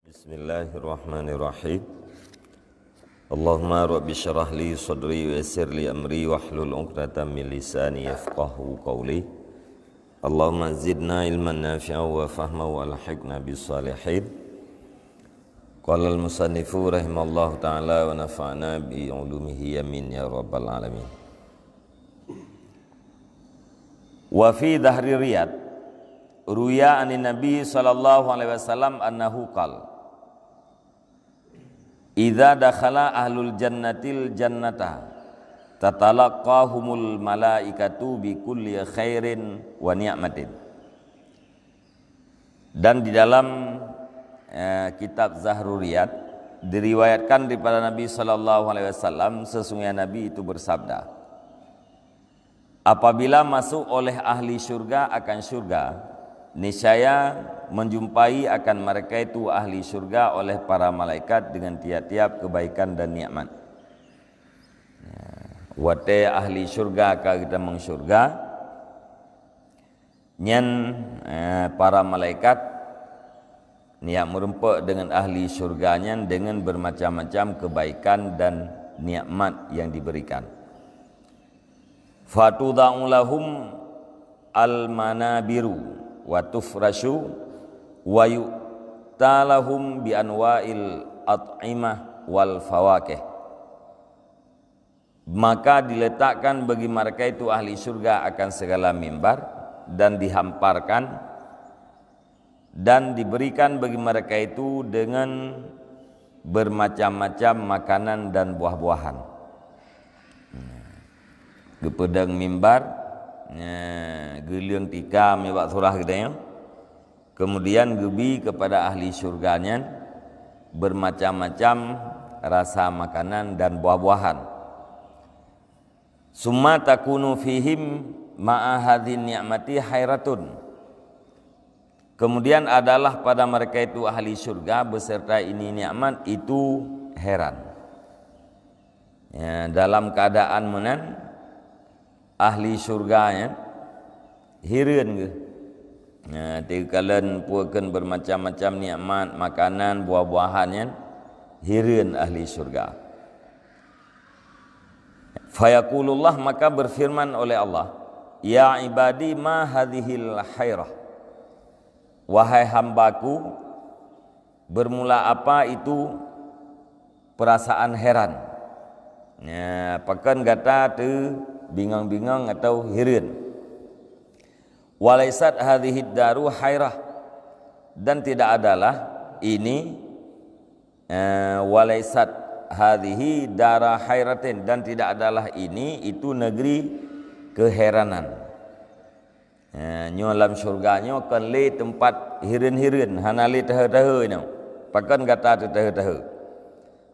Bismillahirrahmanirrahim. Allahumma rabbi syrah li sadri wa yassir li amri wahlul 'uqdatam min lisani yafqahu qawli. Allahumma zidna ilman nafi'an wa fahman wa alhiqna bis salihin. Qala al-musannifu rahimallahu ta'ala wa nafa'na bi 'ulumihi amin ya rabbal alamin. Wa fi dhahri riyad ruya anin nabi sallallahu alaihi wasallam annahu qala idza dakhala ahlul jannatil jannata tatalaqahumul malaikatu bi kulli khairin wa ni'matin. Dan di dalam kitab Zahruriyat diriwayatkan daripada Nabi sallallahu alaihi wasallam, sesungguhnya Nabi itu bersabda, apabila masuk oleh ahli syurga akan syurga, niscaya menjumpai akan mereka itu ahli syurga oleh para malaikat dengan tiap-tiap kebaikan dan nikmat. Wate ahli syurga ka kita mengsyurga nyen para malaikat niat merempak dengan ahli syurganya dengan bermacam-macam kebaikan dan nikmat yang diberikan. Fatuda'u lahum al-manabiru wa tufrashu wa yu'talahum bi anwa'il at'imah wal fawakih. Maka diletakkan bagi mereka itu ahli surga akan segala mimbar dan dihamparkan dan diberikan bagi mereka itu dengan bermacam-macam makanan dan buah-buahan. Gepedang mimbar, geliang tikam mebak surah katanya. Kemudian gebi kepada ahli syurganya bermacam-macam rasa makanan dan buah-buahan. Summa takunu fihim ma'a hadhin ni'mati khairatun. Kemudian adalah pada mereka itu ahli syurga beserta ini nikmat itu heran. Ya, dalam keadaan menan ahli syurganya hireun ke. Nah, tikalan puakeun bermacam-macam nikmat makanan buah-buahannya hireun ahli syurga. Fayaqulullah, maka berfirman oleh Allah, ya ibadi ma hadhil khairah, wahai hambaku, bermula apa itu perasaan heran. Ya, pakan kata tu bingung-bingung atau hireun. Walaisat hadhihi daru khairah, dan tidak adalah ini walaisat hadhihi dara khairatin, dan tidak adalah ini itu negeri keheranan. Nyo dalam syurga nyo kan le tempat hireun-hireun hanali teh-teh nyo. Pakan kata tu teh-teh.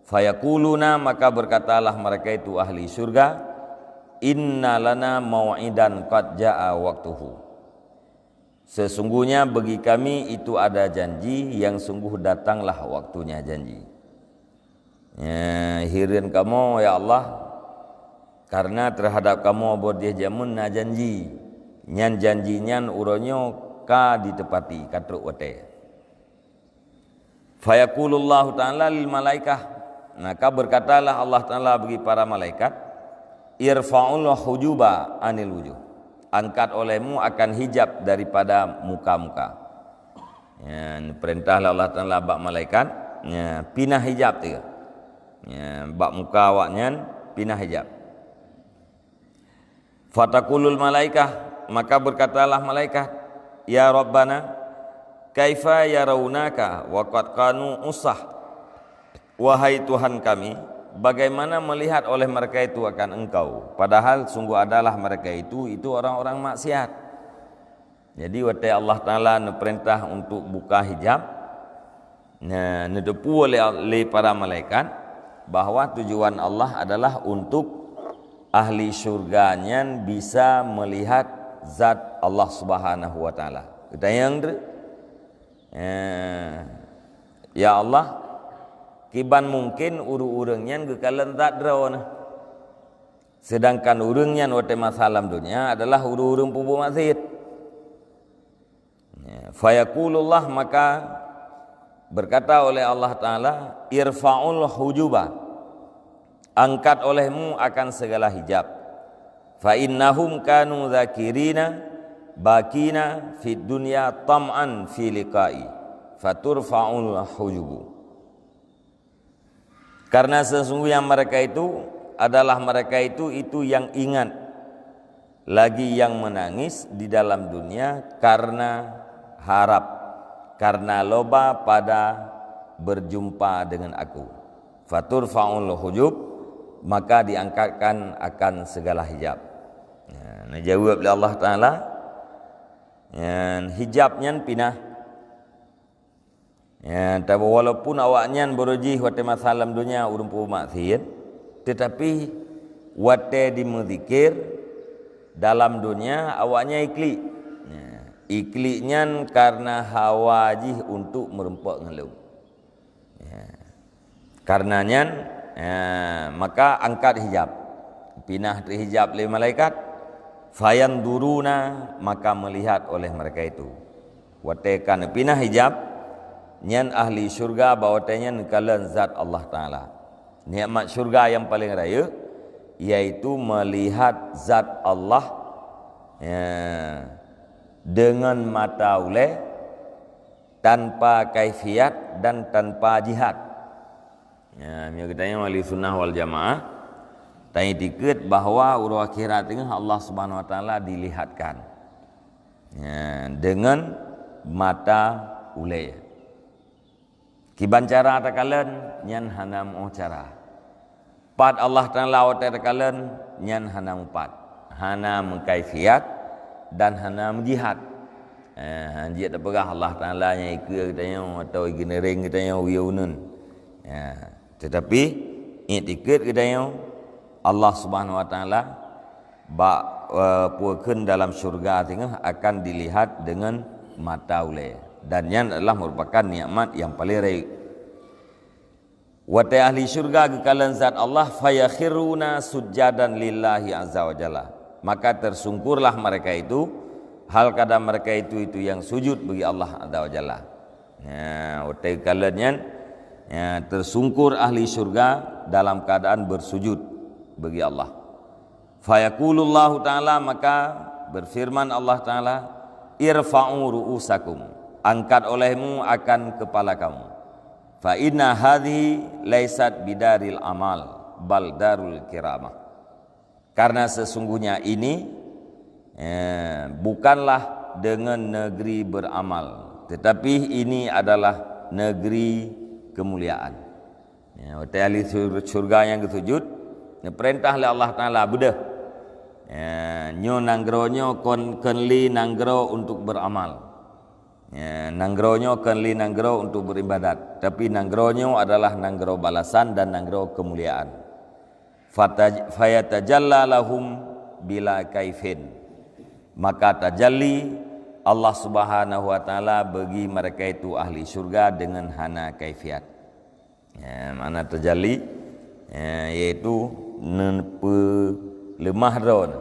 Fayaquluna, maka berkatalah mereka itu ahli syurga, inna lana mau'idan qad jaa waqtuhu. Sesungguhnya bagi kami itu ada janji yang sungguh datanglah waktunya janji. Ya, hireun kamu ya Allah, karena terhadap kamu bodih jamun na janji. Nyan janji nyan uronyo ka ditepati katruk wate. Fayaqulullahu ta'ala lil malaikah, maka berkatalah Allah Ta'ala bagi para malaikat, irfa'ul hujuba anil wujuh, angkat olehmu akan hijab daripada muka-muka. Ya, perintahlah Allah Ta'ala bak malaikat, ya, pinah hijab tu. Ya, bak muka awaknya pinah hijab. Fataqulul malaikah, maka berkatalah malaikat, ya Rabbana kaifa yarawnaka wa qad kanu usah. Wahai Tuhan kami, bagaimana melihat oleh mereka itu akan engkau, padahal sungguh adalah mereka itu orang-orang maksiat. Jadi waktu Allah Ta'ala perintah untuk buka hijab, nedepu oleh para malaikat bahwa tujuan Allah adalah untuk ahli syurganya bisa melihat zat Allah Subhanahu wa Ta'ala. Kita yang ya Allah, kiban mungkin urang-urangnya kekalan zat drawana. Sedangkan urangnya waktu masalah dunia adalah urang pubu maksiat. Fayaqulullah, maka berkata oleh Allah Ta'ala, irfa'ul hujuba, angkat olehmu akan segala hijab. Fa innahum kanu dzakirina bakina fid dunya tam'an fi liqa'i faturfa'ul hujubu. Karena sesungguhnya mereka itu adalah mereka itu yang ingat lagi yang menangis di dalam dunia karena harap, karena loba pada berjumpa dengan aku. Faturfa'ul hujub, maka diangkatkan akan segala hijab. Nah, jawab oleh Allah Ta'ala, hijabnya pinah. Tapi walaupun awaknya berujih wate masalam dunia urumpu maksiat, tetapi wate dimezikir dalam dunia awaknya ikli. Iklinya karena hawajih untuk merempak ngeluh. Karenanya maka angkat hijab, pinah hijab oleh malaikat, fayanduruna, maka melihat oleh mereka itu. Wate kan pinah hijab nyan ahli syurga bawatanya nekalan zat Allah Ta'ala. Nikmat syurga yang paling raya yaitu melihat zat Allah dengan mata uleh, tanpa kaifiat dan tanpa jihad. Dia katanya wali sunnah wal jamaah tanya dikit bahawa urut akhirat ini Allah Subhanahu Wa Ta'ala dilihatkan dengan mata uleh. Kiban cara takalan nyan hanam cara. Pat Allah Ta'ala takalan nyan hanam pat. Hanam kaifiat dan hanam jihad. Jihad apakah Allah Ta'ala nya ikut katanya atau ignering katanya wiunun. Tetapi ikut katanya Allah Subhanahu Wa Ta'ala puakeun dalam syurga tengah akan dilihat dengan mata uleh. Dan yang adalah merupakan nikmat yang paling raik. Wa ta ahli syurga kekalan zat Allah fayakhiruna sujadan lillahi azza wa jalla. Maka tersungkurlah mereka itu, hal kadang mereka itu yang sujud bagi Allah azza wa jalla. Wa ta kalannya tersungkur ahli syurga dalam keadaan bersujud bagi Allah. Fayaqulullahu ta'ala, maka berfirman Allah Ta'ala, irfa'u ru'usakum, angkat olehmu akan kepala kamu. Fa inna hadhihi laisat bidaril amal bal darul kiramah. Karena sesungguhnya ini bukanlah dengan negeri beramal, tetapi ini adalah negeri kemuliaan. Ahli surga yang kesujud perintah oleh Allah Ta'ala budah nyo nanggronyo konli nanggro untuk beramal. Nanggronyo kenli nanggro untuk beribadat, tapi nanggronyo adalah nanggro balasan dan nanggro kemuliaan. Fayatajalla lahum bila kaifin, maka tajalli Allah Subhanahu Wa Ta'ala bagi mereka itu ahli surga dengan hana kaifiat. Mana tajalli yaitu lemah ron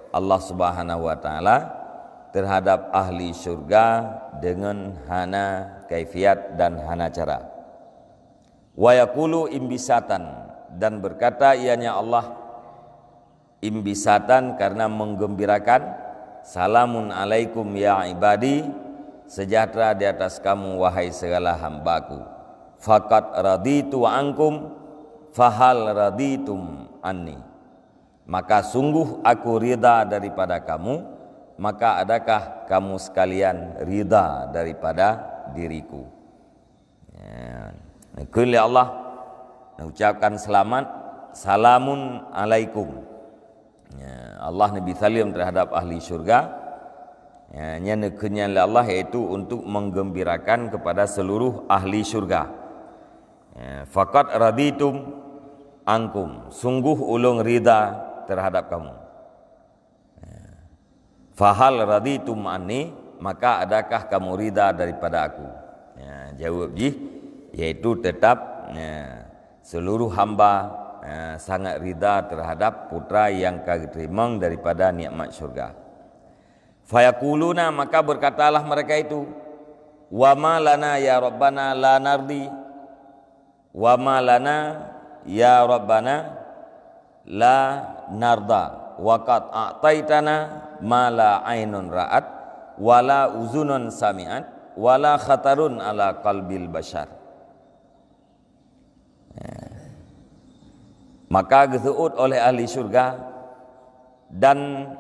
Allah Subhanahu Wa Ta'ala terhadap ahli syurga dengan hana kaifiat dan hana cara. Wa yaqulu imbisatan, dan berkata ianya Allah imbisatan karena menggembirakan, salamun alaikum ya ibadi, sejahtera di atas kamu wahai segala hambaku. Faqad raditu ankum fahal raditum anni, maka sungguh aku ridha daripada kamu, maka adakah kamu sekalian ridha daripada diriku. Kulli Allah ucapkan selamat, salamun alaikum. Allah Nabi salim terhadap ahli syurga. Nyanekunya Allah yaitu untuk menggembirakan kepada seluruh ahli syurga. Faqad raditum ankum, sungguh ulung ridha terhadap kamu. Fahal raditum anni, maka adakah kamu ridha daripada aku? Jawab yaitu tetap seluruh hamba sangat ridha terhadap putra yang kerimang daripada nikmat syurga. Fayaquluna, maka berkatalah mereka itu, Wa ma lana ya Rabbana la nardi. Wa ma lana ya Rabbana la narda. Wa qad a'taitana ma la ainun ra'at wala uzunun sami'at wala khatarun ala qalbil bashar. Maka gesuut oleh ahli syurga dan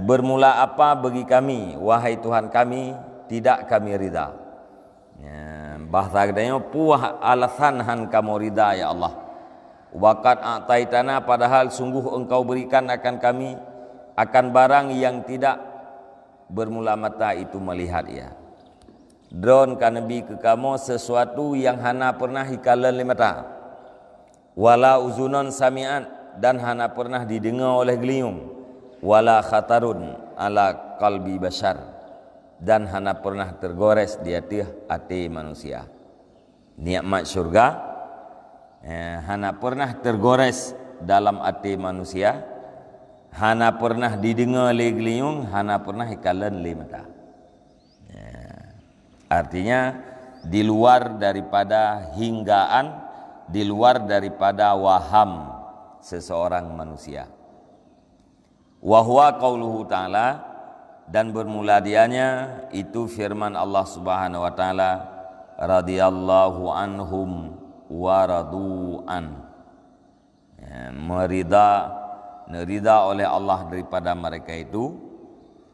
bermula apa bagi kami wahai Tuhan kami, tidak kami ridha. Bahasa kedanya puah alasan han kamu ridha ya Allah. Waqad a'taitana, padahal sungguh engkau berikan akan kami akan barang yang tidak bermula mata itu melihat ya. Drone kan nabi ke kamu sesuatu yang hana pernah hikalan limata. Wala uzunon sami'an, dan hana pernah didengar oleh geliung. Wala khatarun ala qalbi bashar, dan hana pernah tergores di hati manusia. Nikmat syurga hana pernah tergores dalam hati manusia, hana pernah didengar oleh geliung, hana pernah hikalan limata. Artinya di luar daripada hinggaan, di luar daripada waham seseorang manusia. Wa huwa qauluhu ta'ala, dan bermula dianya itu firman Allah Subhanahu wa taala, radhiyallahu anhum wa radu'an. Merida oleh Allah daripada mereka itu,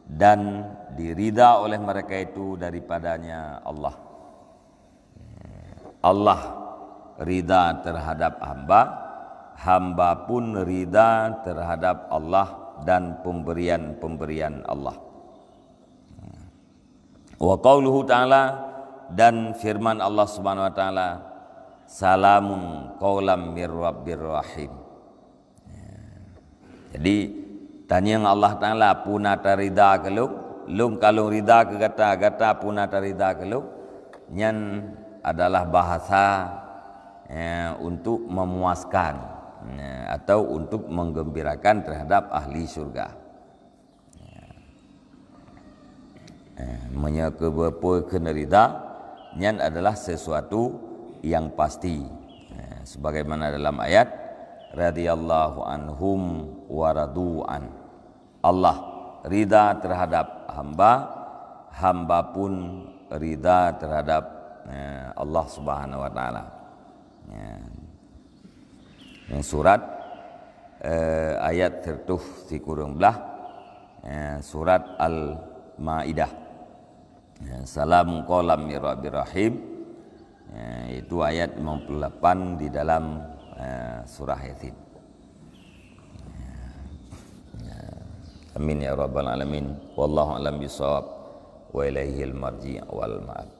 dan dirida oleh mereka itu daripadanya Allah. Allah rida terhadap hamba, hamba pun rida terhadap Allah dan pemberian-pemberian Allah. Wa qauluhu ta'ala, dan firman Allah Subhanahu wa taala, salamun qaulam mir rabbir rahim. Jadi tanya yang Allah Taala punata rida keluk kalau rida ke gata punata rida keluk nyan adalah bahasa untuk memuaskan atau untuk menggembirakan terhadap ahli surga. Menyebabkan rida nyan adalah sesuatu yang pasti, sebagaimana dalam ayat radhiyallahu anhum wa radu'an. Allah rida terhadap hamba, hamba pun rida terhadap Allah Subhanahu wa taala. Yang surat ayat tertuh si kurang belah surat Al-Maidah. Salamun qaulam mir rabbir rahim, itu ayat 58 di dalam surah Yasin. Amin ya rabbal alamin. Wallahu a'lam bishawab wa ilaihil marji' wal ma'ab.